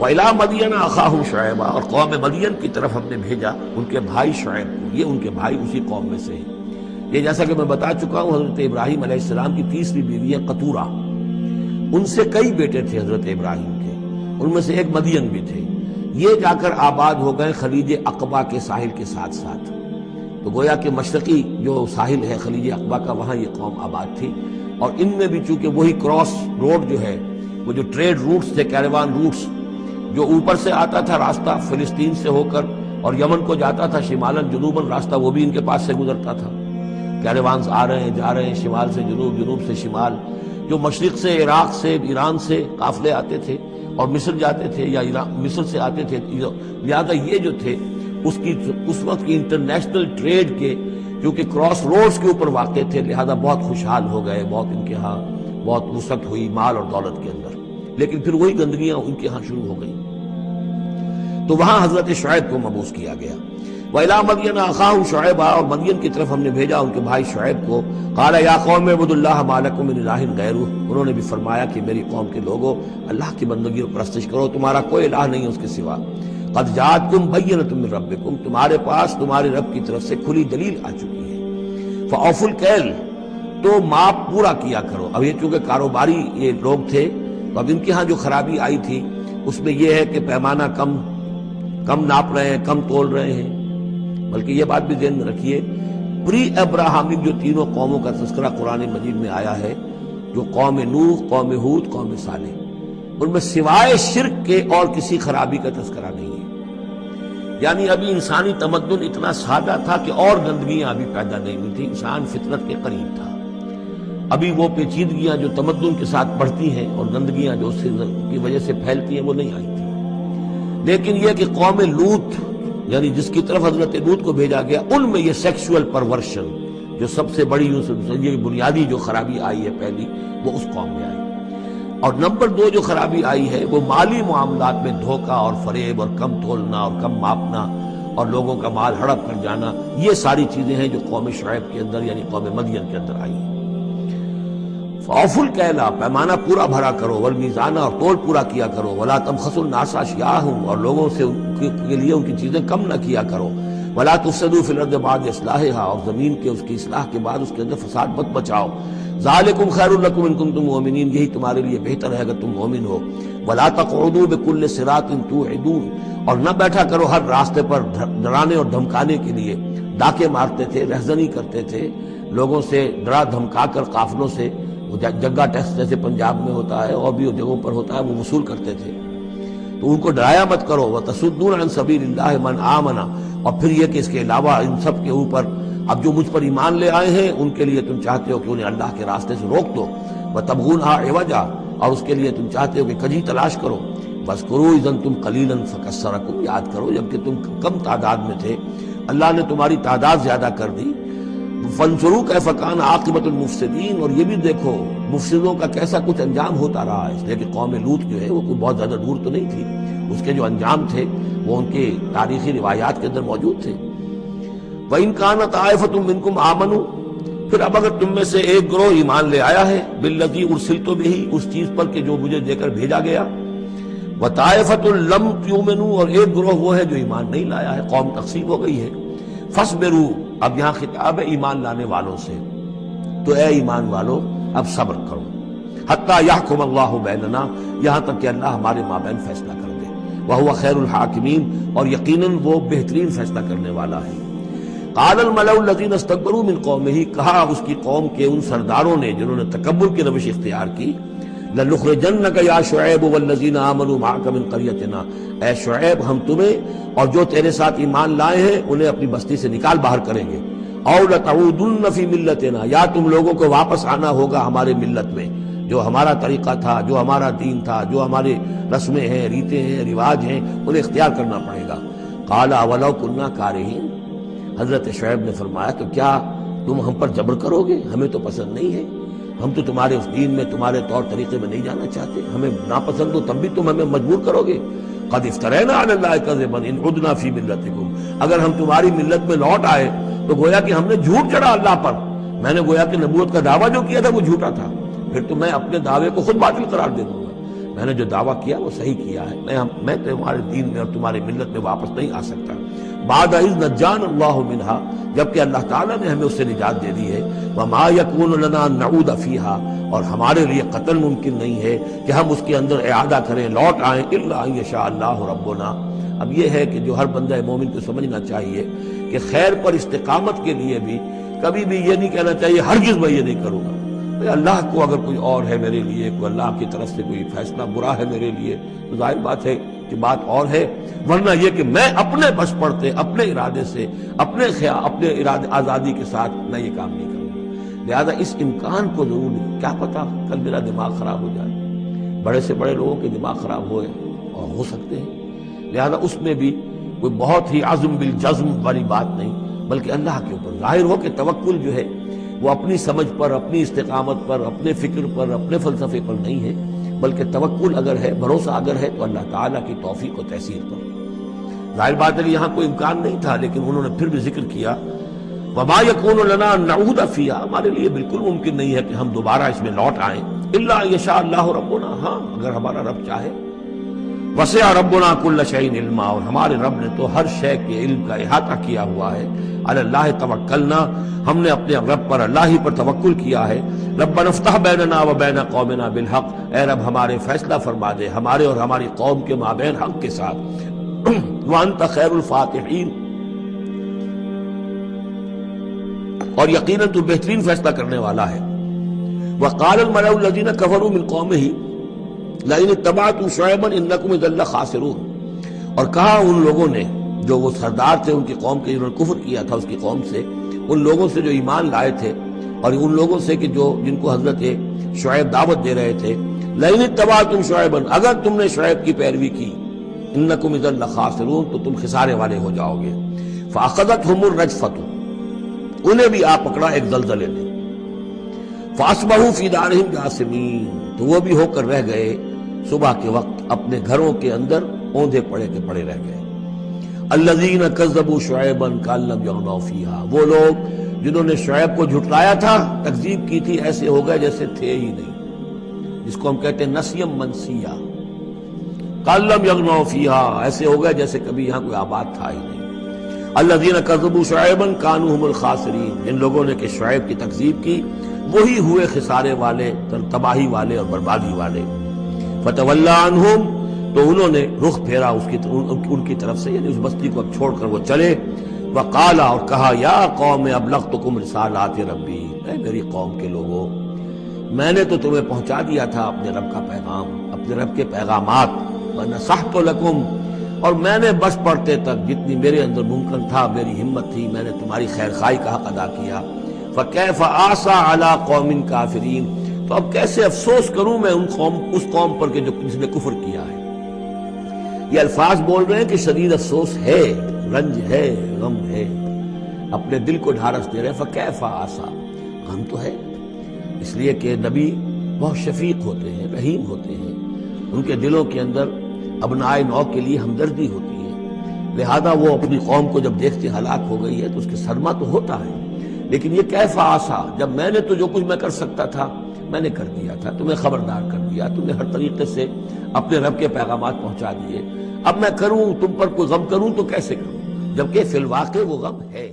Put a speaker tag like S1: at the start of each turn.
S1: وَإِلَىٰ مَدْيَنَ أَخَاهُمْ شُعَيْبًا، اور قوم مدین کی طرف ہم نے بھیجا ان کے بھائی شعیب کو. یہ ان کے بھائی اسی قوم میں سے ہیں. یہ جیسا کہ میں بتا چکا ہوں حضرت ابراہیم علیہ السلام کی تیسری بیوی ہے قطورہ. ان سے کئی بیٹے تھے حضرت ابراہیم کے، ان میں سے ایک مدین بھی تھے. یہ جا کر آباد ہو گئے خلیج عقبہ کے ساحل کے ساتھ ساتھ. تو گویا کہ مشرقی جو ساحل ہے خلیج عقبہ کا، وہاں یہ قوم آباد تھی. اور ان میں بھی چونکہ وہی کراس روڈ جو ہے، وہ جو ٹریڈ روٹس تھے، کیروان روٹس، جو اوپر سے آتا تھا راستہ فلسطین سے ہو کر اور یمن کو جاتا تھا شمالاً جنوباً راستہ، وہ بھی ان کے پاس سے گزرتا تھا. کیروانز آ رہے ہیں جا رہے ہیں، شمال سے جنوب، جنوب سے شمال. جو مشرق سے عراق سے ایران سے قافلے آتے تھے اور مصر جاتے تھے، یا مصر سے آتے تھے. لہٰذا یہ جو تھے اس وقت کی انٹرنیشنل ٹریڈ کے کیونکہ کراس روڈز کے اوپر واقع تھے، لہذا بہت خوشحال ہو گئے. بہت ان کے ہاں بہت وسعت ہوئی مال اور دولت کے اندر. لیکن پھر وہی گندگیاں ان کے ہاں شروع ہو گئیں. تو وہاں حضرت شعیب کو مبعوث کیا گیا. وَإِلَىٰ مَدْيَنَ أَخَاهُمْ شُعَيْبًا، اور مدین کی طرف ہم نے بھیجا ان کے بھائی شعیب کو. قَالَ يَا قَوْمِ اعْبُدُوا اللَّهَ مَا لَكُم مِّنْ إِلَٰهٍ غَيْرُهُ، انہوں نے بھی فرمایا کہ میری قوم کے لوگوں، اللہ کی بندگی اور پرستش کرو، تمہارا کوئی الہ نہیں ہے اس کے سوا. قَدْ جَاءَتْكُم بَيِّنَةٌ مِّن رَّبِّكُم، تمہارے پاس تمہارے رب کی طرف سے کھلی دلیل آ چکی ہے. فَأَوْفُوا الْكَيْلَ، تو ماپ پورا کیا کرو. اب یہ چونکہ کاروباری یہ لوگ تھے، تو اب ان کے ہاں جو خرابی آئی تھی اس میں یہ ہے کہ پیمانہ کم ناپ رہے ہیں، کم تول رہے ہیں. بلکہ یہ بات بھی ذہن میں رکھیے، پری ابراہمک جو تینوں قوموں کا تذکرہ قرآن مجید میں آیا ہے، جو قوم نوح، قوم ہود، قوم صالح، ان میں سوائے شرک کے اور کسی خرابی کا تذکرہ نہیں ہے. یعنی ابھی انسانی تمدن اتنا سادہ تھا کہ اور گندگیاں ابھی پیدا نہیں ہوئی تھی. انسان فطرت کے قریب تھا. ابھی وہ پیچیدگیاں جو تمدن کے ساتھ بڑھتی ہیں اور گندگیاں جو اس کی وجہ سے پھیلتی ہیں وہ نہیں آئی تھی. لیکن یہ کہ قوم لوط، یعنی جس کی طرف حضرت لوط کو بھیجا گیا، ان میں یہ سیکسول پرورشن جو سب سے بڑی یہ بنیادی جو خرابی آئی ہے پہلی، وہ اس قوم میں آئی. اور نمبر 2 جو خرابی آئی ہے وہ مالی معاملات میں دھوکہ اور فریب اور کم تولنا اور کم ماپنا اور لوگوں کا مال ہڑپ کر جانا. یہ ساری چیزیں ہیں جو قوم شعیب کے اندر یعنی قوم مدین کے اندر آئی ہیں. فَأَوْفُوا الْكَيْلَ، پیمانہ پورا بھرا کرو، وَالْمِيزَانَ، اور تول پورا کیا کرو، وَلَا تَبْخَسُوا النَّاسَ أَشْيَاءَهُمْ، اور لوگوں سے کے لیے ان کی چیزیں کم نہ کیا کرو. وَلَا تُفْسِدُوا فِي الْأَرْضِ بَعْدَ إِصْلَاحِهَا، اور زمین کے اس کی اصلاح کے بعد اس کے اندر فساد مت بچاؤ. ذَلِكُمْ خَيْرٌ لَكُمْ إِن كُنتُم مُؤْمِنِينَ، یہی تمہارے لیے بہتر ہے اگر تم مومن ہو. وَلَا تَقْعُدُوا بِكُلِّ صِرَاطٍ تُوعِدُونَ، اور نہ بیٹھا کرو ہر راستے پر ڈرانے اور دھمکانے کے لیے. ڈاکے مارتے تھے، رہزنی کرتے تھے لوگوں سے، ڈرا دھمکا کر قافلوں سے، جگہ ٹیکس جیسے پنجاب میں ہوتا ہے اور بھی جگہوں پر ہوتا ہے، وہ وصول کرتے تھے. تو ان کو ڈرایا مت کرو. وَتَصُدُّونَ عَن سَبِيلِ اللَّهِ مَنْ آمَنَ، اور پھر یہ کہ اس کے علاوہ ان سب کے اوپر اب جو مجھ پر ایمان لے آئے ہیں ان کے لیے تم چاہتے ہو کہ انہیں اللہ کے راستے سے روک دو. وَتَبْغُونَهَا عِوَجًا، اور اس کے لیے تم چاہتے ہو کہ کجی تلاش کرو. وَاذْكُرُوا إِذْ أَنْتُمْ قَلِيلًا فَكَثَّرَكُمْ، یاد کرو جبکہ تم کم تعداد میں تھے اللہ نے تمہاری تعداد زیادہ کر دی. فَانظُرُوا كَيْفَ كَانَ عَاقِبَةُ الْمُفْسِدِينَ، اور یہ بھی دیکھو مفسدوں کا کیسا کچھ انجام ہوتا رہا ہے. اس لیے کہ قوم لوط جو ہے وہ کوئی بہت زیادہ دور تو نہیں تھی، اس کے جو انجام تھے وہ ان کے تاریخی روایات کے اندر موجود تھے. وَإِنْ كَانَتْ طَائِفَةٌ مِّنكُمْ آمَنُوا، پھر اب اگر تم میں سے ایک گروہ ایمان لے آیا ہے، بِالَّذِي أُرْسِلْتُ بِهِ، اس چیز پر کہ جو مجھے دے کر بھیجا گیا. وَطَائِفَةٌ لَمْ تُؤْمِنُوا، اور ایک گروہ وہ ہے جو ایمان نہیں لایا ہے، قوم تقسیم ہو گئی ہے. فَاصْبِرُوا، اب یہاں خطاب ہے ایمان لانے والوں سے، تو اے ایمان والو اب صبر کرو. حَتَّى يَحْكُمَ اللَّهُ بَيْنَنَا، یہاں تک کہ اللہ ہمارے مابین فیصلہ کر دے. وَهُوَ خَيْرُ الْحَاكِمِينَ، اور یقیناً وہ بہترین فیصلہ کرنے والا ہے. قَالَ الْمَلَأُ الَّذِينَ اسْتَكْبَرُوا مِنْ قَوْمِهِ، کہا اس کی قوم کے ان سرداروں نے جنہوں نے تکبر کی روش اختیار کی، لَنُخْرِجَنَّكَ يَا شُعَيْبُ وَالَّذِينَ آمَنُوا مَعَكَ مِنْ قَرْيَتِنَا، اے شعیب ہم تمہیں اور جو تیرے ساتھ ایمان لائے ہیں انہیں اپنی بستی سے نکال باہر کریں گے. أَوْ لَتَعُودُنَّ فِي مِلَّتِنَا، یا تم لوگوں کو واپس آنا ہوگا ہمارے ملت میں، جو ہمارا طریقہ تھا، جو ہمارا دین تھا، جو ہمارے رسمیں ہیں، ریتیں ہیں، رواج ہیں، انہیں اختیار کرنا پڑے گا. قَالَ أَوَلَوْ كُنَّا كَارِهِينَ، حضرت شعیب نے فرمایا تو کیا تم ہم پر جبر کرو گے؟ ہمیں تو پسند نہیں ہے، ہم تو تمہارے اس دین میں، تمہارے طور طریقے میں نہیں جانا چاہتے، ہمیں ناپسند ہو تب بھی تم ہمیں مجبور کرو گے. قَدْ افْتَرَيْنَا عَلَى اللَّهِ كَذِبًا إِنْ عُدْنَا فِي مِلَّتِكُمْ، اگر ہم تمہاری ملت میں لوٹ آئے تو گویا کہ ہم نے جھوٹ چڑھا اللہ پر. میں نے گویا کہ نبوت کا دعویٰ جو کیا تھا وہ جھوٹا تھا، پھر تو میں اپنے دعوے کو خود باطل قرار دے دوں گا. میں نے جو دعویٰ کیا وہ صحیح کیا ہے، میں تمہارے دین میں اور تمہاری ملت میں واپس نہیں آ سکتا۔ بعد اذ نجانا اللہ منہا، جبکہ اللہ تعالیٰ نے ہمیں اس سے نجات دے دی ہے۔ وما یکون لنا ان نعود فیہا، اور ہمارے لیے قتل ممکن نہیں ہے کہ ہم اس کے اندر اعادہ کریں، لوٹ آئیں، الا ان یشاء اللہ ربنا۔ اب یہ ہے کہ جو ہر بندہ مومن کو سمجھنا چاہیے کہ خیر پر استقامت کے لیے بھی کبھی بھی یہ نہیں کہنا چاہیے ہرگز میں یہ نہیں کروں گا۔ اللہ کو اگر کوئی اور ہے میرے لیے، کوئی اللہ کی طرف سے کوئی فیصلہ برا ہے میرے لیے، تو ظاہر بات ہے کہ بات اور ہے، ورنہ یہ کہ میں اپنے بس پڑتے، اپنے ارادے سے، اپنے ارادے آزادی کے ساتھ میں یہ کام نہیں کروں گا۔ لہذا اس امکان کو ضرور نہیں، کیا پتہ کل میرا دماغ خراب ہو جائے، بڑے سے بڑے لوگوں کے دماغ خراب ہوئے اور ہو سکتے ہیں، لہذا اس میں بھی کوئی بہت ہی عزم بالجزم والی بات نہیں، بلکہ اللہ کے اوپر ظاہر ہو کہ توکل جو ہے وہ اپنی سمجھ پر، اپنی استقامت پر، اپنے فکر پر، اپنے فلسفے پر نہیں ہے، بلکہ توکل اگر ہے، بھروسہ اگر ہے تو اللہ تعالیٰ کی توفیق و تیسیر پر۔ ظاہر بات ہے کہ یہاں کوئی امکان نہیں تھا، لیکن انہوں نے پھر بھی ذکر کیا وما یکون لنا ان نعود فیہا، ہمارے لیے بالکل ممکن نہیں ہے کہ ہم دوبارہ اس میں لوٹ آئیں، الا ان یشاء اللہ ربنا، ہاں اگر ہمارا رب چاہے۔ وسع ربنا کل شیء علما، اور ہمارے رب نے تو ہر شے کے علم کا احاطہ کیا ہوا ہے۔ علی اللہ توکلنا، ہم نے اپنے رب پر، اللہ ہی پر توکل کیا ہے۔ ربنا افتح بیننا و بین قومنا بالحق، اے رب ہمارے فیصلہ فرما دے ہمارے اور ہماری قوم کے مابین حق کے ساتھ۔ وانت خیر الفاتحین، اور یقیناً تو بہترین فیصلہ کرنے والا ہے۔ وقال الملأ الذین کفروا من قومہ لئن اتبعتم شعیبا انکم اذا لخاسرون، اور کہا ان لوگوں نے جو وہ سردار تھے ان کی قوم کے، جنہوں نے کفر کیا تھا اس کی قوم سے، ان لوگوں سے جو ایمان لائے تھے، اور ان لوگوں سے کہ جن کو حضرت شعیب دعوت دے رہے تھے، لئن اتبعتم شعیبا، اگر تم نے شعیب کی پیروی کی، انکم اذا لخاسرون، تو تم خسارے والے ہو جاؤ گے۔ فاخذتهم الرجفۃ، انہیں بھی آ پکڑا ایک زلزلے نے۔ فاصبحوا فی دارہم جاثمین، تو وہ بھی ہو کر رہ گئے صبح کے وقت اپنے گھروں کے اندر اوندھے پڑے کے پڑے رہ گئے۔ الذین کذبوا شعیبا کأن لم یغنوا فیہا، وہ لوگ جنہوں نے شعیب کو جھٹلایا تھا، تکذیب کی تھی، ایسے ہو گئے جیسے تھے ہی نہیں، جس کو ہم کہتے ہیں نسیم منسیہ۔ کأن لم یغنوا فیہا، ایسے ہو گئے جیسے کبھی یہاں کوئی آباد تھا ہی نہیں۔ الذین کذبوا شعیبا کانوا هم الخاسرین، جن لوگوں نے کہ شعیب کی تکذیب کی وہی ہوئے خسارے والے، تباہی والے اور بربادی والے۔ فتولی عنہم، تو انہوں نے رخ پھیرا ان کی طرف سے، یعنی اس بستی کو اب چھوڑ کر وہ چلے۔ وقال، اور کہا، یا قوم ابلغتکم رسالات ربی، اے میری قوم کے لوگوں، میں نے تو تمہیں پہنچا دیا تھا اپنے رب کا پیغام، اپنے رب کے پیغامات، ونصحت لکم، اور میں نے بس پڑتے تک جتنی میرے اندر ممکن تھا، میری ہمت تھی، میں نے تمہاری خیر خواہی کا حق ادا کیا۔ فکیف آسیٰ علی قوم کافرین، تو اب کیسے افسوس کروں میں اس قوم پر کہ جس نے کفر کیا ہے۔ یہ الفاظ بول رہے ہیں کہ شدید افسوس ہے، رنج ہے، غم ہے، اپنے دل کو ڈھارس دے رہے ہیں۔ فکیف آسیٰ، غم تو ہے، اس لیے کہ نبی بہت شفیق ہوتے ہیں، رحیم ہوتے ہیں، ان کے دلوں کے اندر ابنائے نو کے لیے ہمدردی ہوتی ہے، لہذا وہ اپنی قوم کو جب دیکھتے ہلاک ہو گئی ہے تو اس کے صدمہ تو ہوتا ہے، لیکن یہ کیف آسا، جب میں نے تو جو کچھ میں کر سکتا تھا میں نے کر دیا تھا، تمہیں خبردار کر دیا، تمہیں ہر طریقے سے اپنے رب کے پیغامات پہنچا دیے، اب میں کروں تم پر کوئی غم کروں تو کیسے کروں، جبکہ فی الواقع وہ غم ہے۔